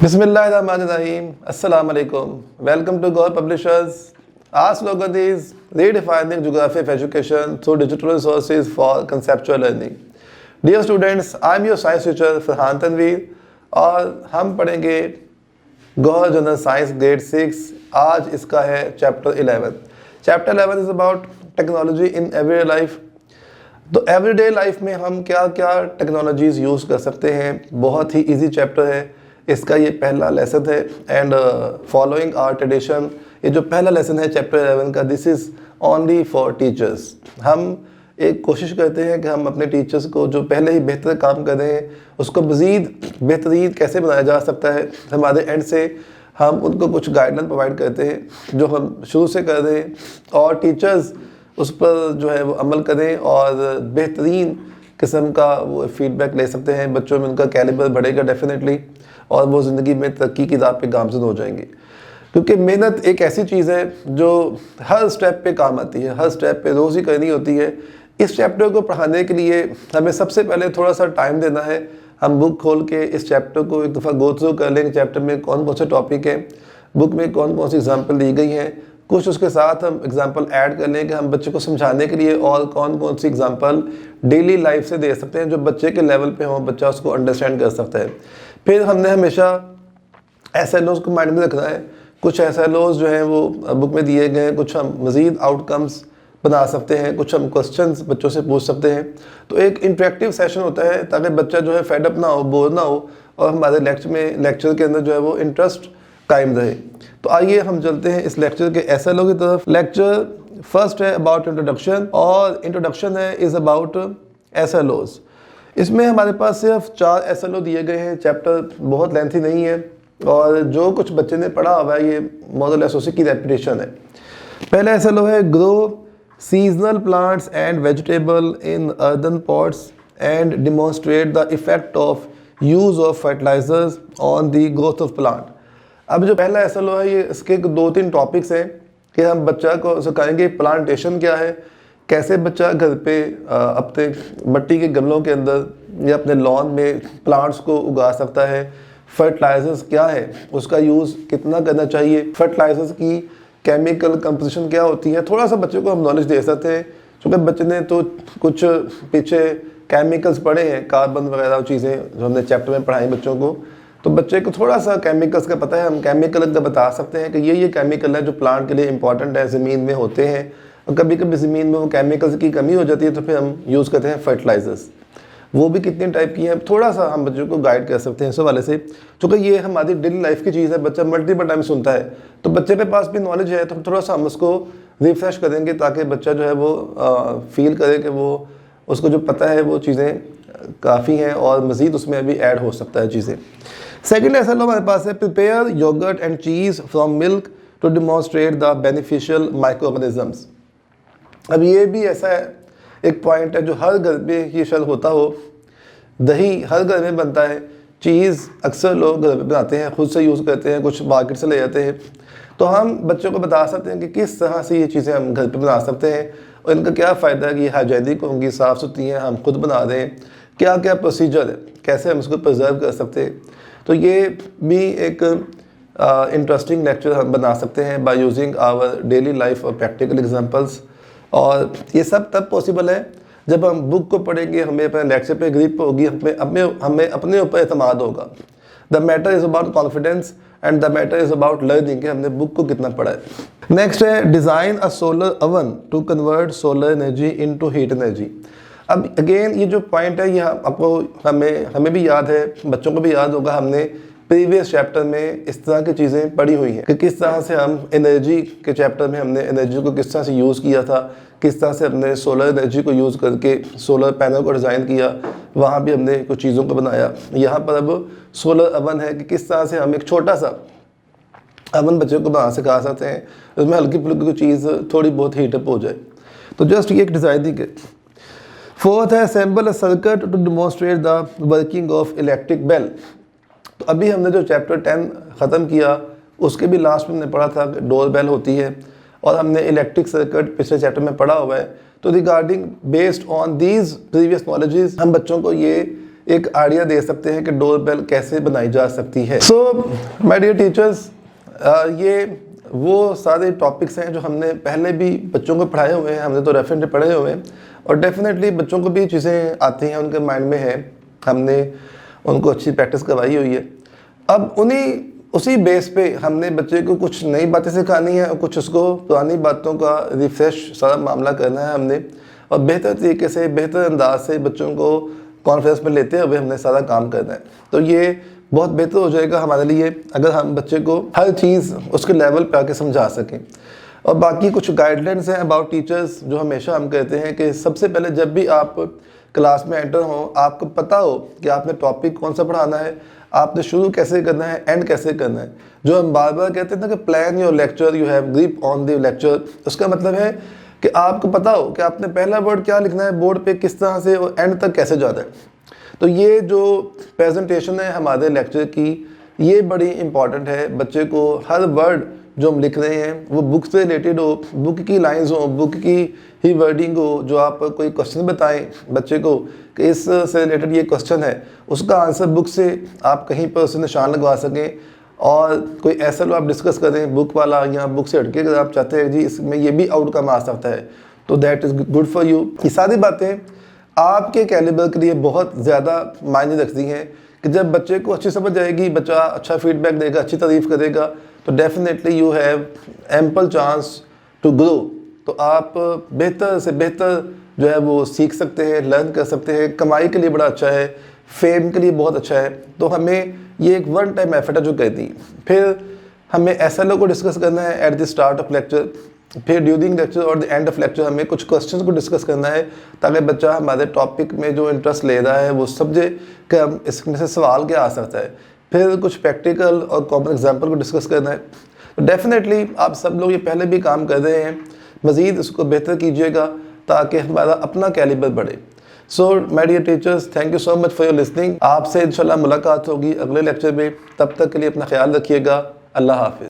Bismillahirrahmanirrahim. Assalamu alaikum. Welcome to Gaur Publishers. Our slogan is redefining geography of education through digital resources for conceptual learning. Dear students, I am your science teacher Farhan Tanveer और हम पढ़ेंगे गौर general science grade 6। आज इसका है chapter 11। Chapter 11 is about technology in everyday life. तो everyday life में हम क्या क्या टेक्नोलॉजीज यूज़ कर सकते हैं। बहुत ही इजी चैप्टर है, इसका ये पहला लेसन है एंड फॉलोइंग आवर ट्रेडिशन। ये जो पहला लेसन है चैप्टर 11 का, this is only for teachers. हम एक कोशिश करते हैं कि हम अपने टीचर्स को जो पहले ही बेहतर काम कर रहे हैं उसको मज़ीद बेहतरीन कैसे बनाया जा सकता है। हमारे एंड से हम उनको कुछ गाइडलाइन प्रोवाइड करते हैं जो हम शुरू से कर रहे हैं और टीचर्स उस पर जो है वो अमल करें और बेहतरीन किस्म का वो फीडबैक ले सकते हैं। बच्चों में उनका कैलिबर बढ़ेगा डेफिनेटली और वो ज़िंदगी में तरक्की की राह पे गामज़न हो जाएंगे। क्योंकि मेहनत एक ऐसी चीज़ है जो हर स्टेप पे काम आती है, हर स्टेप पे रोज़ ही करनी होती है। इस चैप्टर को पढ़ाने के लिए हमें सबसे पहले थोड़ा सा टाइम देना है। हम बुक खोल के इस चैप्टर को एक दफ़ा गो थ्रू कर लेंगे। चैप्टर में कौन कौन से टॉपिक हैं, बुक में कौन कौन सी एग्जाम्पल दी गई हैं, कुछ उसके साथ हम एग्जाम्पल ऐड कर लें कि हम बच्चे को समझाने के लिए और कौन कौन सी एग्जाम्पल डेली लाइफ से दे सकते हैं जो बच्चे के लेवल पे हो, बच्चा उसको अंडरस्टैंड कर सकता है। फिर हमने हमेशा SLOs को माइंड में रखना है। कुछ SLOs जो हैं वो बुक में दिए गए हैं, कुछ हम मज़ीद आउटकम्स बना सकते हैं, कुछ हम क्वेश्चंस बच्चों से पूछ सकते हैं। तो एक इंटरेक्टिव सेशन होता है ताकि बच्चा जो है फेडअप ना हो, बोर ना हो और हमारे लेक्चर के अंदर जो है वो इंटरेस्ट कायम रहे। तो आइए हम चलते हैं इस लेक्चर के SLO की तरफ। लेक्चर फर्स्ट है अबाउट इंट्रोडक्शन और इंट्रोडक्शन है इज़ अबाउट SLOs। इसमें हमारे पास सिर्फ 4 SLO दिए गए हैं। चैप्टर बहुत लेंथी नहीं है और जो कुछ बच्चे ने पढ़ा हुआ है ये मॉडल एसोसी की रेपिटेशन है। पहला SLO है grow seasonal plants and vegetable in earthen pots and demonstrate the effect of use of fertilisers on the growth of plant. अब जो पहला SLO है ये इसके 2-3 टॉपिक्स हैं कि हम बच्चा को सिखाएंगे प्लांटेशन क्या है, कैसे बच्चा घर पे अपने मिट्टी के गमलों के अंदर या अपने लॉन में प्लांट्स को उगा सकता है, फर्टिलाइजर्स क्या है, उसका यूज़ कितना करना चाहिए, फर्टिलाइजर्स की केमिकल कंपोजिशन क्या होती है। थोड़ा सा बच्चे को हम नॉलेज दे सकते हैं क्योंकि बच्चे ने तो कुछ पीछे केमिकल्स पढ़े हैं, कार्बन वगैरह चीज़ें जो हमने चैप्टर में पढ़ाई बच्चों को, तो बच्चे को थोड़ा सा केमिकल्स का पता है। हम केमिकल का बता सकते हैं कि ये केमिकल है जो प्लांट के लिए इंपॉर्टेंट है, ज़मीन में होते हैं और कभी कभी ज़मीन में वो केमिकल्स की कमी हो जाती है तो फिर हम यूज़ करते हैं फर्टिलाइजर्स। वो भी कितने टाइप की हैं थोड़ा सा हम बच्चों को गाइड कर सकते हैं इस हवाले से। क्योंकि ये हमारी डेली लाइफ की चीज़ है, बच्चा मल्टीपल टाइम सुनता है तो बच्चे के पास भी नॉलेज है, तो थोड़ा सा हम उसको रिफ्रेश करेंगे ताकि बच्चा जो है वो फील करे कि वो उसको जो पता है वो चीज़ें काफ़ी हैं और मज़ीद उसमें अभी ऐड हो सकता है चीज़ें। सेकेंड SLO हमारे पास है prepare yoghurt and cheese from milk to demonstrate the beneficial microorganisms. अब ये भी ऐसा है एक पॉइंट है जो हर घर में ये शायद होता हो। दही हर घर में बनता है, चीज़ अक्सर लोग घर में बनाते हैं, ख़ुद से यूज़ करते हैं, कुछ मार्केट से ले जाते हैं। तो हम बच्चों को बता सकते हैं कि किस तरह से ये चीज़ें हम घर पे बना सकते हैं और इनका क्या फ़ायदा है कि ये हाइजीनिक होंगी, साफ़ सुथरी हैं, हम खुद बना रहे हैं, क्या क्या प्रोसीजर है, कैसे हम इसको प्रिजर्व कर सकते हैं। तो ये भी एक इंटरेस्टिंग लेक्चर हम बना सकते हैं by using our daily life और प्रैक्टिकल एग्जांपल्स। और ये सब तब पॉसिबल है जब हम बुक को पढ़ेंगे, हमें अपने लेक्चर पे ग्रिप होगी, हमें अपने ऊपर एतमाद होगा। The matter is about confidence and the matter is about learning कि हमने बुक को कितना पढ़ा है। नेक्स्ट है design a solar oven to convert solar energy into heat energy. अब अगेन ये जो पॉइंट है ये आपको हमें भी याद है, बच्चों को भी याद होगा, हमने प्रीवियस चैप्टर में इस तरह की चीज़ें पढ़ी हुई हैं कि किस तरह से हम एनर्जी के चैप्टर में हमने एनर्जी को किस तरह से यूज़ किया था, किस तरह से हमने सोलर एनर्जी को यूज़ करके सोलर पैनल को डिज़ाइन किया, वहाँ भी हमने कुछ चीज़ों को बनाया। यहाँ पर अब सोलर ओवन है कि किस तरह से हम एक छोटा सा ओवन बच्चे को बना सिखा सकते हैं, उसमें हल्की फुल्की कोई चीज़ थोड़ी बहुत हीटअप हो जाए। तो जस्ट ये एक डिज़ाइनिंग है। फोर्थ है assemble a circuit to demonstrate the working of electric bell. तो अभी हमने जो चैप्टर 10 ख़त्म किया उसके भी लास्ट में हमने पढ़ा था कि डोर बेल होती है और हमने इलेक्ट्रिक सर्किट पिछले चैप्टर में पढ़ा हुआ है। तो regarding based on these previous knowledges हम बच्चों को ये एक आइडिया दे सकते हैं कि डोर बेल कैसे बनाई जा सकती है। सो माय डियर टीचर्स, ये वो सारे टॉपिक्स हैं जो हमने पहले भी बच्चों को पढ़ाए हुए हैं, हमने तो रेफरेंटली पढ़े हुए हैं और डेफिनेटली बच्चों को भी चीज़ें आती हैं, उनके माइंड में है, हमने उनको अच्छी प्रैक्टिस करवाई हुई है। अब उसी बेस पे हमने बच्चे को कुछ नई बातें सिखानी है और कुछ उसको पुरानी बातों का रिफ्रेश सारा मामला करना है हमने, और बेहतर तरीके से बेहतर अंदाज से बच्चों को कॉन्फ्रेंस में लेते हुए हमने सारा काम करना है। तो ये बहुत बेहतर हो जाएगा हमारे लिए अगर हम बच्चे को हर चीज़ उसके लेवल पे आके समझा सकें। और बाकी कुछ गाइडलाइंस हैं अबाउट टीचर्स जो हमेशा हम कहते हैं कि सबसे पहले जब भी आप क्लास में एंटर हो, आपको पता हो कि आपने टॉपिक कौन सा पढ़ाना है, आपने शुरू कैसे करना है, एंड कैसे करना है। जो हम बार बार कहते हैं ना कि plan your lecture, you have grip on the lecture, उसका मतलब है कि आपको पता हो कि आपने पहला वर्ड क्या लिखना है बोर्ड पे, किस तरह से, और एंड तक कैसे जाना है। तो ये जो प्रेजेंटेशन है हमारे लेक्चर की, ये बड़ी इंपॉर्टेंट है। बच्चे को हर वर्ड जो हम लिख रहे हैं वो बुक से रिलेटेड हो, बुक की लाइंस हो, बुक की ही वर्डिंग हो। जो आप कोई क्वेश्चन बताएं बच्चे को कि इस से रिलेटेड ये क्वेश्चन है, उसका आंसर बुक से आप कहीं पर उसे निशान लगवा सकें। और कोई ऐसा लो आप डिस्कस करें बुक वाला या बुक से हटके, अगर आप चाहते हैं जी इसमें ये भी आउटकम आ सकता है तो that is good for you. ये सारी बातें आपके कैलिबर के लिए बहुत ज़्यादा मायने रखती हैं कि जब बच्चे को अच्छी समझ आएगी, बच्चा अच्छा फीडबैक देगा, अच्छी तारीफ़ करेगा, तो definitely you have ample chance to grow. तो आप बेहतर से बेहतर जो है वो सीख सकते हैं, लर्न कर सकते हैं। कमाई के लिए बड़ा अच्छा है, फेम के लिए बहुत अच्छा है। तो हमें ये एक वन टाइम एफर्ट है जो कहती। फिर हमें SLO को डिस्कस करना है at the start of lecture, फिर ड्यूरिंग लेक्चर और द एंड ऑफ लेक्चर हमें कुछ क्वेश्चंस को डिस्कस करना है ताकि बच्चा हमारे टॉपिक में जो इंटरेस्ट ले रहा है वो समझे कि हम इसमें से सवाल क्या आ सकता है। फिर कुछ प्रैक्टिकल और कॉमन एग्जाम्पल को डिस्कस करना है। तो डेफिनेटली आप सब लोग ये पहले भी काम कर रहे हैं, मज़ीद इसको बेहतर कीजिएगा ताकि हमारा अपना कैलिबर बढ़े। So my dear teachers, thank you so much for your listening. आपसे इंशाल्लाह मुलाकात होगी अगले लेक्चर में। तब तक के लिए अपना ख्याल रखिएगा। अल्लाह हाफिज़।